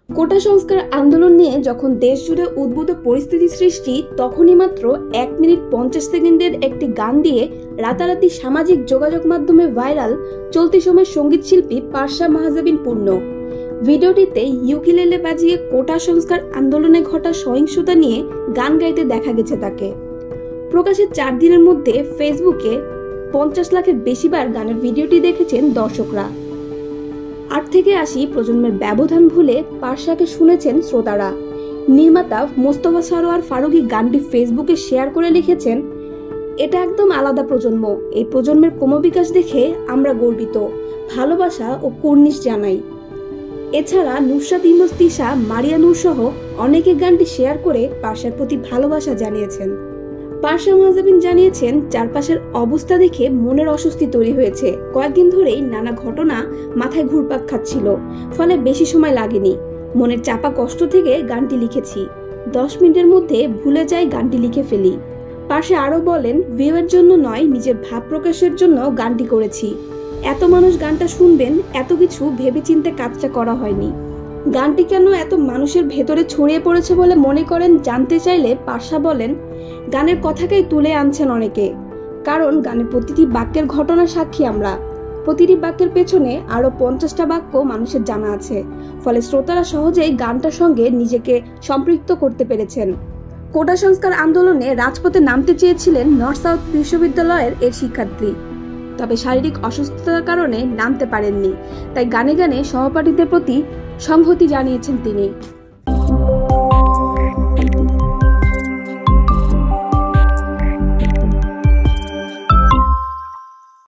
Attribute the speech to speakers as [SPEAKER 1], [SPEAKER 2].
[SPEAKER 1] কোটা সংস্কার আন্দোলন নিয়ে যখন দেশ জুড়ে উদ্ভূত পরিস্থিতি সৃষ্টি, তখনই মাত্র 1 মিনিট 50 সেকেন্ডের একটি গান দিয়ে রাতারাতি সামাজিক যোগাযোগ মাধ্যমে ভাইরাল চলতি সময় সঙ্গীত শিল্পী পারসা মাহজাবিন পূর্ণ। ভিডিওটিতে ইউকেলেলে বাজিয়ে কোটা সংস্কার আন্দোলনে ঘটা সহিংসতা নিয়ে গান গাইতে দেখা গেছে তাকে। প্রকাশের 4 দিনের মধ্যে ফেসবুকে 50 লাখের বেশিবার গানের ভিডিওটি দেখেছেন দর্শকরা। 8 থেকে 80 প্রজন্মের ব্যবধান ভুলে পারসাকে শুনেছেন শ্রোতারা। নির্মাতা মোস্তফা সরোয়ার ফারুকী গানটি ফেসবুকে শেয়ার করে লিখেছেন, এটা একদম আলাদা প্রজন্ম। এই প্রজন্মের ক্রমবিকাশ দেখে আমরা গর্বিত, ভালোবাসা ও কুর্নিশ জানাই। এছাড়া নুসরাত ইমরোজ তিশা, মারিয়া নূর সহ অনেকে গানটি শেয়ার করে পারসার প্রতি ভালোবাসা জানিয়েছেন। পারসা মাহজাবিন জানিয়েছেন, চারপাশের অবস্থা দেখে মনের অস্বস্তি তৈরি হয়েছে। কয়েকদিন ধরেই নানা ঘটনা মাথায় ঘুরপাক খাচ্ছিল, ফলে বেশি সময় লাগেনি। মনের চাপা কষ্ট থেকে গানটি লিখেছি। 10 মিনিটের মধ্যে ভুলে যাই, গানটি লিখে ফেলি। পারসা আরও বলেন, ভিউয়ের জন্য নয়, নিজের ভাব প্রকাশের জন্য গানটি করেছি। এত মানুষ গানটা শুনবেন, এত কিছু ভেবেচিন্তে কাজটা করা হয়নি। গানটি কেন এত মানুষের ভেতরে ছড়িয়ে পড়েছে বলে মনে করেন জানতে চাইলে পারসা বলেন, গানের কথাকেই তুলে আনছেন অনেকে, কারণ গানের প্রতিটি বাক্যের ঘটনা সাক্ষী আমরা। প্রতিটি বাক্যের পেছনে আরো 50টা বাক্য মানুষের জানা আছে, ফলে শ্রোতারা সহজেই গানটার সঙ্গে নিজেকে সম্পৃক্ত করতে পেরেছেন। কোটা সংস্কার আন্দোলনে রাজপথে নামতে চেয়েছিলেন নর্থ সাউথ বিশ্ববিদ্যালয়ের এর শিক্ষার্থী, তবে শারীরিক অসুস্থতার কারণে নামতে পারেননি। তাই গানে গানে সহপাঠীদের প্রতি সংহতি জানিয়েছেন তিনি।